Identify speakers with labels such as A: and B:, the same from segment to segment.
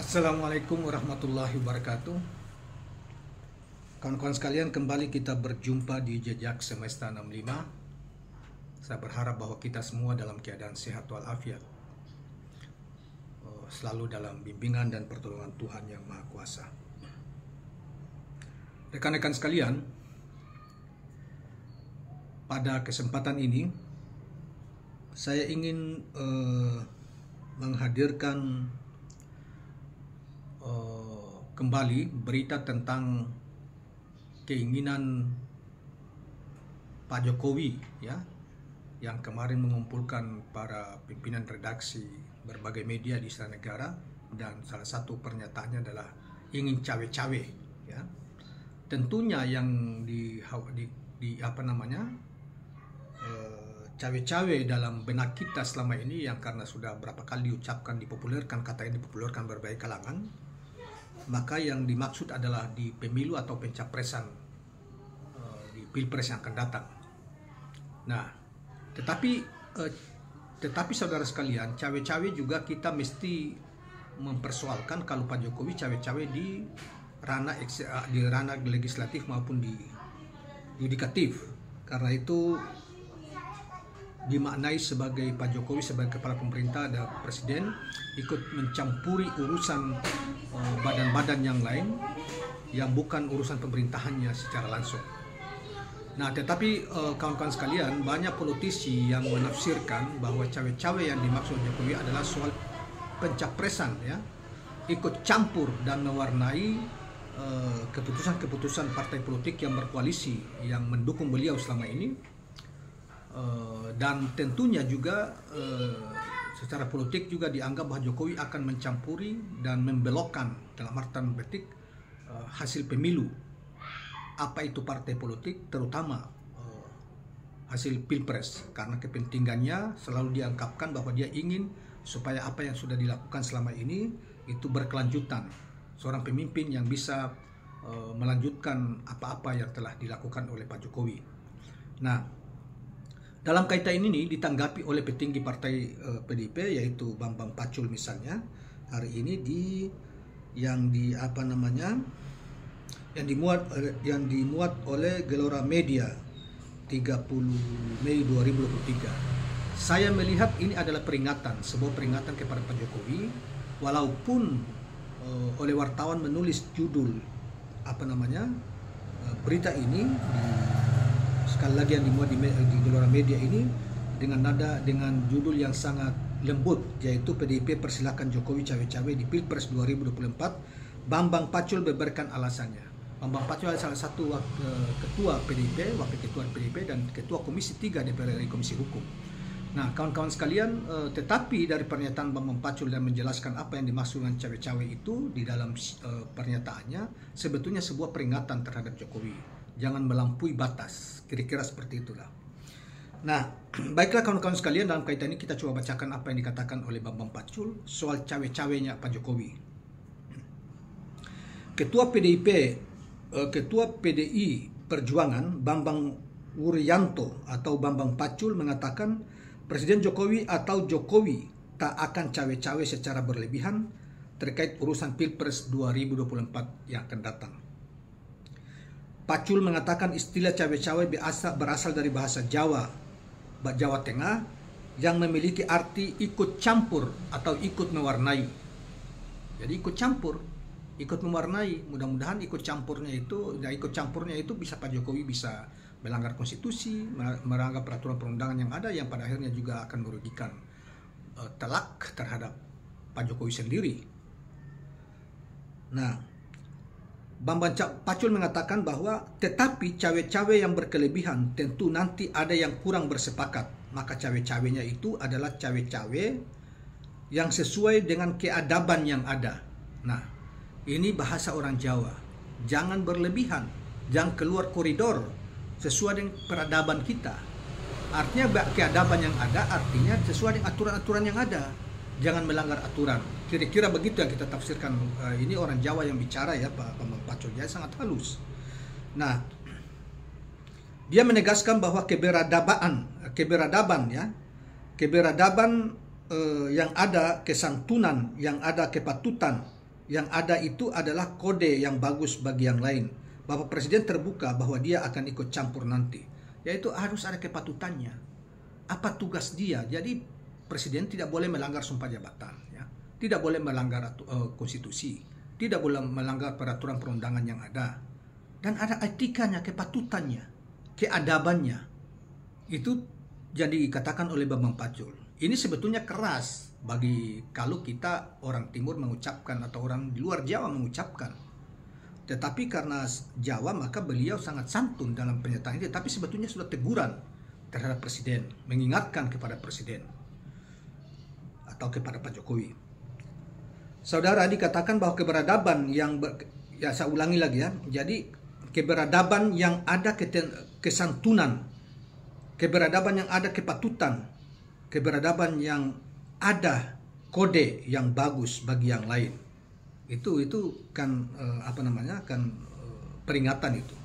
A: Assalamualaikum warahmatullahi wabarakatuh. Kawan-kawan sekalian, kembali kita berjumpa di Jejak Semesta 65. Saya berharap bahwa kita semua dalam keadaan sehat walafiat, selalu dalam bimbingan dan pertolongan Tuhan Yang Maha Kuasa. Rekan-rekan sekalian, pada kesempatan ini saya ingin menghadirkan kembali berita tentang keinginan Pak Jokowi, ya, yang kemarin mengumpulkan para pimpinan redaksi berbagai media di Istana Negara, dan salah satu pernyataannya adalah ingin cawe-cawe, ya. Tentunya yang cawe-cawe dalam benak kita selama ini, yang karena sudah berapa kali diucapkan, dipopulerkan, kata yang dipopulerkan berbagai kalangan, maka yang dimaksud adalah di pemilu atau pencapresan di pilpres yang akan datang. Nah, tetapi saudara sekalian, cawe-cawe juga kita mesti mempersoalkan kalau Pak Jokowi cawe-cawe di ranah legislatif maupun di yudikatif. Karena itu dimaknai sebagai Pak Jokowi sebagai kepala pemerintah dan presiden ikut mencampuri urusan badan-badan yang lain yang bukan urusan pemerintahannya secara langsung. Nah, tetapi kawan-kawan sekalian, banyak politisi yang menafsirkan bahwa cawe-cawe yang dimaksud Jokowi adalah soal pencapresan, ya, ikut campur dan mewarnai keputusan-keputusan partai politik yang berkoalisi yang mendukung beliau selama ini. Dan tentunya juga secara politik juga dianggap bahwa Jokowi akan mencampuri dan membelokkan dalam artian petik hasil pemilu, apa itu partai politik, terutama hasil pilpres, karena kepentingannya selalu dianggapkan bahwa dia ingin supaya apa yang sudah dilakukan selama ini itu berkelanjutan, seorang pemimpin yang bisa melanjutkan apa-apa yang telah dilakukan oleh Pak Jokowi. Nah, dalam kaitan ini ditanggapi oleh petinggi partai PDIP, yaitu Bambang Pacul misalnya, hari ini yang dimuat oleh Gelora Media 30 Mei 2023. Saya melihat ini adalah sebuah peringatan kepada Pak Jokowi, walaupun oleh wartawan menulis judul berita ini sekali lagi yang dimuat di Gelora Media ini dengan judul yang sangat lembut, yaitu PDIP persilahkan Jokowi cawe-cawe di Pilpres 2024. Bambang Pacul beberkan alasannya. Bambang Pacul adalah salah satu ketua PDIP, wakil ketua PDIP, dan ketua Komisi 3 DPR RI Komisi Hukum. Nah, kawan-kawan sekalian, tetapi dari pernyataan Bambang Pacul dan menjelaskan apa yang dimaksud dengan cawe-cawe itu di dalam pernyataannya, sebetulnya sebuah peringatan terhadap Jokowi. Jangan melampaui batas, kira-kira seperti itulah. Nah, baiklah kawan-kawan sekalian, dalam kaitan ini kita coba bacakan apa yang dikatakan oleh Bambang Pacul soal cawe-cawenya Pak Jokowi. Ketua PDI Perjuangan Bambang Wuryanto atau Bambang Pacul mengatakan Presiden Jokowi atau Jokowi tak akan cawe-cawe secara berlebihan terkait urusan Pilpres 2024 yang akan datang. Pacul mengatakan istilah cawe-cawe berasal dari bahasa Jawa Tengah yang memiliki arti ikut campur atau ikut mewarnai. Jadi ikut campur, ikut mewarnai. Mudah-mudahan ikut campurnya itu bisa Pak Jokowi bisa melanggar konstitusi, melanggar peraturan perundangan yang ada, yang pada akhirnya juga akan merugikan telak terhadap Pak Jokowi sendiri. Nah, Bambang Pacul mengatakan bahwa tetapi cawe-cawe yang berkelebihan tentu nanti ada yang kurang bersepakat. Maka cawe-cawenya itu adalah cawe-cawe yang sesuai dengan keadaban yang ada. Nah, ini bahasa orang Jawa. Jangan berlebihan, jangan keluar koridor sesuai dengan peradaban kita. Artinya keadaban yang ada artinya sesuai dengan aturan-aturan yang ada. Jangan melanggar aturan. Kira-kira begitu yang kita tafsirkan. Ini orang Jawa yang bicara, ya, Pak Bambang Pacul, dia sangat halus. Nah, dia menegaskan bahwa keberadaban yang ada kesantunan, yang ada kepatutan, Yang ada itu adalah kode yang bagus bagi yang lain. Bapak Presiden terbuka bahwa dia akan ikut campur nanti. Yaitu harus ada kepatutannya. Apa tugas dia? Jadi Presiden tidak boleh melanggar sumpah jabatan, ya. Tidak boleh melanggar konstitusi, tidak boleh melanggar peraturan perundangan yang ada. Dan ada etikanya, kepatutannya, keadabannya. Itu jadi dikatakan oleh Bambang Pacul. Ini sebetulnya keras bagi kalau kita orang Timur mengucapkan atau orang di luar Jawa mengucapkan. Tetapi karena Jawa maka beliau sangat santun dalam pernyataan ini. Tapi sebetulnya sudah teguran terhadap Presiden, mengingatkan kepada Presiden atau kepada Pak Jokowi. Saudara, dikatakan bahwa keberadaban yang ya saya ulangi lagi ya. Jadi keberadaban yang ada kesantunan, keberadaban yang ada kepatutan, keberadaban yang ada kode yang bagus bagi yang lain. Itu kan peringatan itu.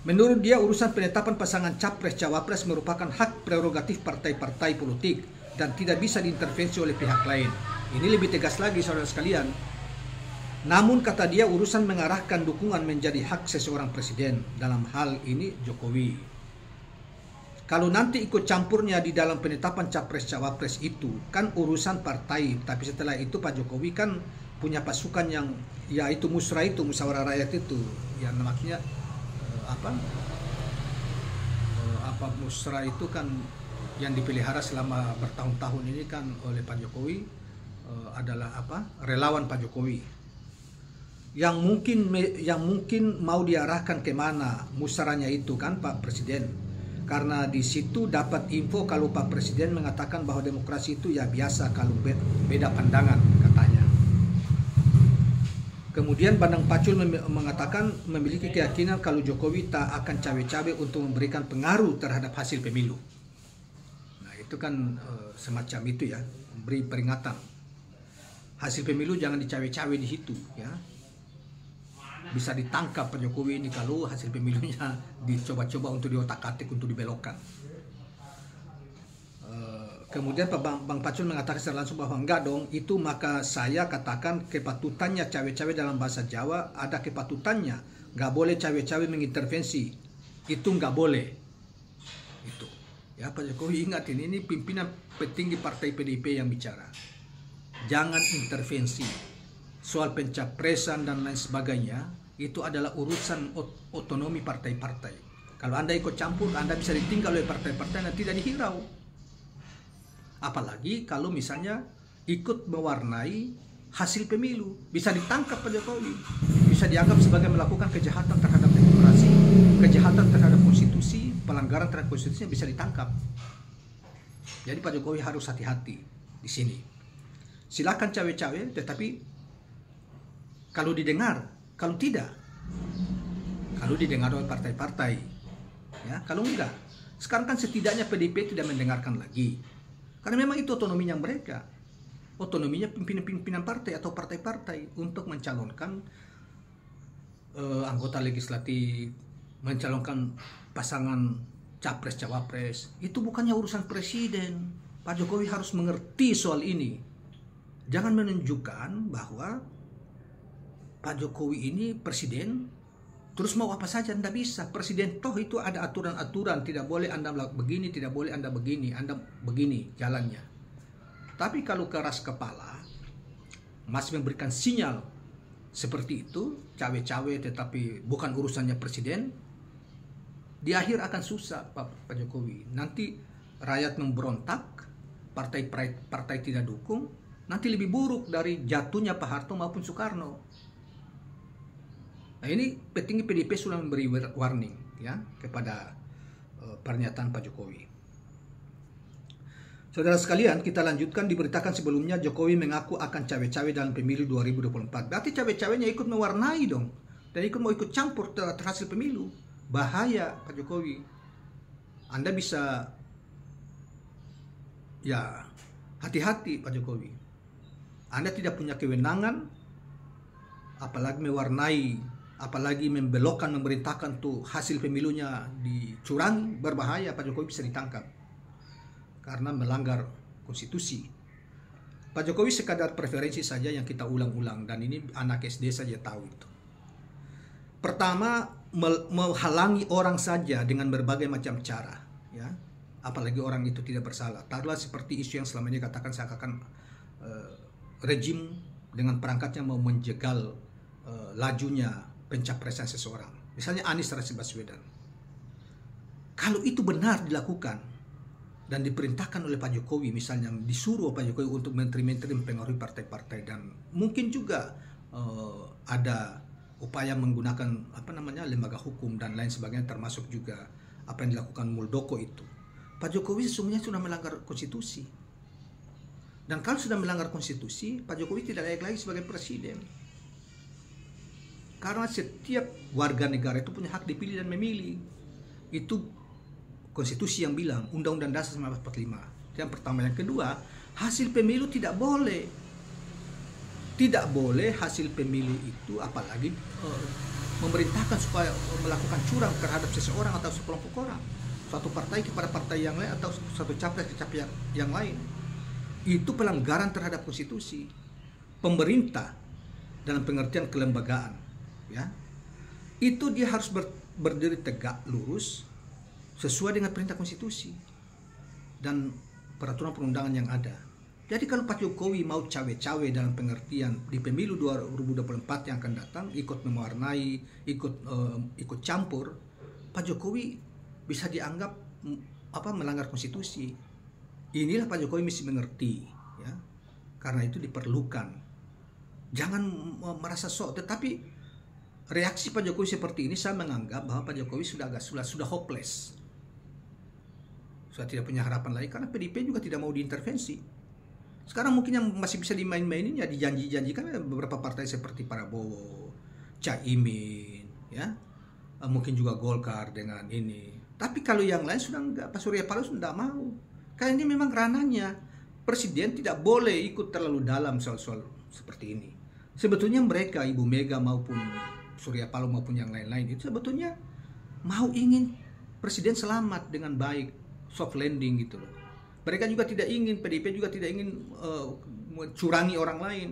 A: Menurut dia urusan penetapan pasangan capres-cawapres merupakan hak prerogatif partai-partai politik dan tidak bisa diintervensi oleh pihak lain. Ini lebih tegas lagi saudara sekalian. Namun kata dia urusan mengarahkan dukungan menjadi hak seseorang presiden, dalam hal ini Jokowi. Kalau nanti ikut campurnya di dalam penetapan capres-cawapres itu kan urusan partai, tapi setelah itu Pak Jokowi kan punya pasukan yang yaitu musyawarah rakyat itu, yang namanya musra itu kan yang dipelihara selama bertahun-tahun ini kan oleh Pak Jokowi adalah relawan Pak Jokowi yang mungkin mau diarahkan kemana musranya itu kan Pak Presiden. Karena di situ dapat info kalau Pak Presiden mengatakan bahwa demokrasi itu ya biasa kalau beda pandangan katanya. Kemudian Bambang Pacul mengatakan memiliki keyakinan kalau Jokowi tak akan cawe-cawe untuk memberikan pengaruh terhadap hasil pemilu. Nah itu kan semacam itu ya, beri peringatan. Hasil pemilu jangan dicawe-cawe di situ ya. Bisa ditangkap Pak Jokowi ini kalau hasil pemilunya dicoba-coba untuk diotak-atik, untuk dibelokkan. Kemudian Pak Bang Pacul mengatakan secara langsung bahwa enggak dong, itu maka saya katakan kepatutannya cawe-cawe dalam bahasa Jawa ada kepatutannya. Enggak boleh cawe-cawe mengintervensi. Itu enggak boleh. Itu. Ya Pak Jokowi ingat ini pimpinan petinggi partai PDIP yang bicara. Jangan intervensi. Soal pencapresan dan lain sebagainya itu adalah urusan otonomi partai-partai. Kalau Anda ikut campur, Anda bisa ditinggal oleh partai-partai dan tidak dihirau. Apalagi kalau misalnya ikut mewarnai hasil pemilu, bisa ditangkap Pak Jokowi, bisa dianggap sebagai melakukan kejahatan terhadap demokrasi, kejahatan terhadap konstitusi, pelanggaran terhadap konstitusinya bisa ditangkap. Jadi Pak Jokowi harus hati-hati di sini. Silakan cawe-cawe, tetapi kalau didengar, kalau tidak, kalau didengar oleh partai-partai, ya kalau enggak, sekarang kan setidaknya PDIP tidak mendengarkan lagi, karena memang itu otonominya mereka, otonominya pimpinan partai atau partai-partai untuk mencalonkan anggota legislatif, mencalonkan pasangan capres-cawapres. Itu bukannya urusan presiden. Pak Jokowi harus mengerti soal ini. Jangan menunjukkan bahwa Pak Jokowi ini presiden terus mau apa saja, tidak bisa. Presiden toh itu ada aturan-aturan, tidak boleh Anda begini, tidak boleh Anda begini, Anda begini jalannya. Tapi kalau keras kepala masih memberikan sinyal seperti itu, cawe-cawe tetapi bukan urusannya presiden, di akhir akan susah Pak Jokowi. Nanti rakyat memberontak, partai tidak dukung, nanti lebih buruk dari jatuhnya Pak Harto maupun Soekarno. Nah ini petinggi PDIP sudah memberi warning ya kepada pernyataan Pak Jokowi. Saudara sekalian, kita lanjutkan. Diberitakan sebelumnya Jokowi mengaku akan cawe-cawe dalam pemilu 2024. Berarti cawe-cawenya ikut mewarnai dong, dan mau ikut campur terhasil pemilu. Bahaya Pak Jokowi. Anda bisa ya hati-hati Pak Jokowi. Anda tidak punya kewenangan, apalagi mewarnai, apalagi membelokkan, memerintahkan tuh hasil pemilunya dicurangi. Berbahaya, Pak Jokowi bisa ditangkap karena melanggar konstitusi. Pak Jokowi sekadar preferensi saja yang kita ulang-ulang, dan ini anak SD saja tahu itu. Pertama, menghalangi orang saja dengan berbagai macam cara, ya. Apalagi orang itu tidak bersalah. Taruhlah seperti isu yang selama ini katakan seakan-akan rejim dengan perangkatnya mau menjegal lajunya pencapresan seseorang. Misalnya Anies Rashid Baswedan. Kalau itu benar dilakukan dan diperintahkan oleh Pak Jokowi, misalnya disuruh Pak Jokowi untuk menteri-menteri mempengaruhi partai-partai, dan mungkin juga ada upaya menggunakan lembaga hukum dan lain sebagainya, termasuk juga apa yang dilakukan Muldoko itu. Pak Jokowi sesungguhnya sudah melanggar konstitusi. Dan kalau sudah melanggar konstitusi, Pak Jokowi tidak layak lagi sebagai presiden. Karena setiap warga negara itu punya hak dipilih dan memilih. Itu konstitusi yang bilang, Undang-Undang Dasar 1945. Yang pertama. Yang kedua, hasil pemilu tidak boleh. Tidak boleh hasil pemilu itu apalagi memerintahkan supaya melakukan curang terhadap seseorang atau sekelompok orang. Suatu partai kepada partai yang lain atau satu capres ke capres yang lain. Itu pelanggaran terhadap konstitusi. Pemerintah dalam pengertian kelembagaan, ya, itu dia harus berdiri tegak lurus sesuai dengan perintah konstitusi dan peraturan perundangan yang ada. Jadi kalau Pak Jokowi mau cawe-cawe dalam pengertian di pemilu 2024 yang akan datang, ikut mewarnai, ikut campur, Pak Jokowi bisa dianggap melanggar konstitusi. Inilah Pak Jokowi mesti mengerti, ya. Karena itu diperlukan. Jangan merasa sok, tetapi reaksi Pak Jokowi seperti ini saya menganggap bahwa Pak Jokowi sudah hopeless. Sudah tidak punya harapan lagi karena PDIP juga tidak mau diintervensi. Sekarang mungkin yang masih bisa dimain-mainin ya dijanji-janjikan beberapa partai seperti Prabowo, Caimin, ya. Mungkin juga Golkar dengan ini. Tapi kalau yang lain sudah enggak, Pak Surya Paloh sudah mau. Karena ini memang ranahnya. Presiden tidak boleh ikut terlalu dalam soal-soal seperti ini. Sebetulnya mereka, Ibu Mega maupun Surya Paloh maupun yang lain-lain itu sebetulnya ingin presiden selamat dengan baik, soft landing gitu loh. Mereka juga tidak ingin, PDIP juga tidak ingin mencurangi orang lain.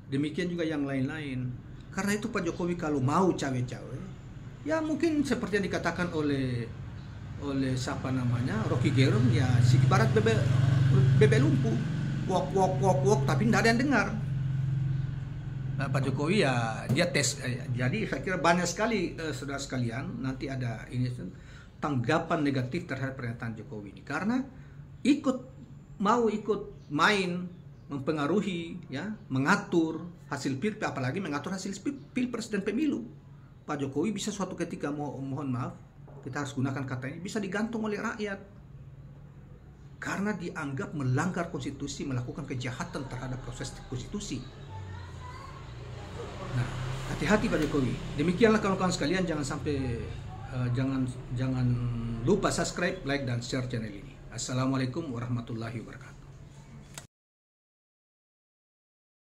A: Demikian juga yang lain-lain. Karena itu Pak Jokowi kalau mau cawe-cawe, ya mungkin seperti yang dikatakan oleh Rocky Gerung, ya si ibarat bebek lumpuh, wok tapi tidak ada yang dengar. Nah, Pak Jokowi ya dia tes, jadi saya kira banyak sekali saudara sekalian nanti ada ini tanggapan negatif terhadap pernyataan Jokowi ini karena ikut main mempengaruhi, ya, mengatur hasil pilpres, apalagi mengatur hasil pilpres dan pemilu. Pak Jokowi bisa suatu ketika mohon maaf, kita harus gunakan kata ini, bisa digantung oleh rakyat karena dianggap melanggar konstitusi, melakukan kejahatan terhadap proses konstitusi. Nah, hati-hati Pak Jokowi. Demikianlah kawan-kawan sekalian, jangan sampai jangan lupa subscribe, like dan share channel ini. Assalamualaikum warahmatullahi wabarakatuh.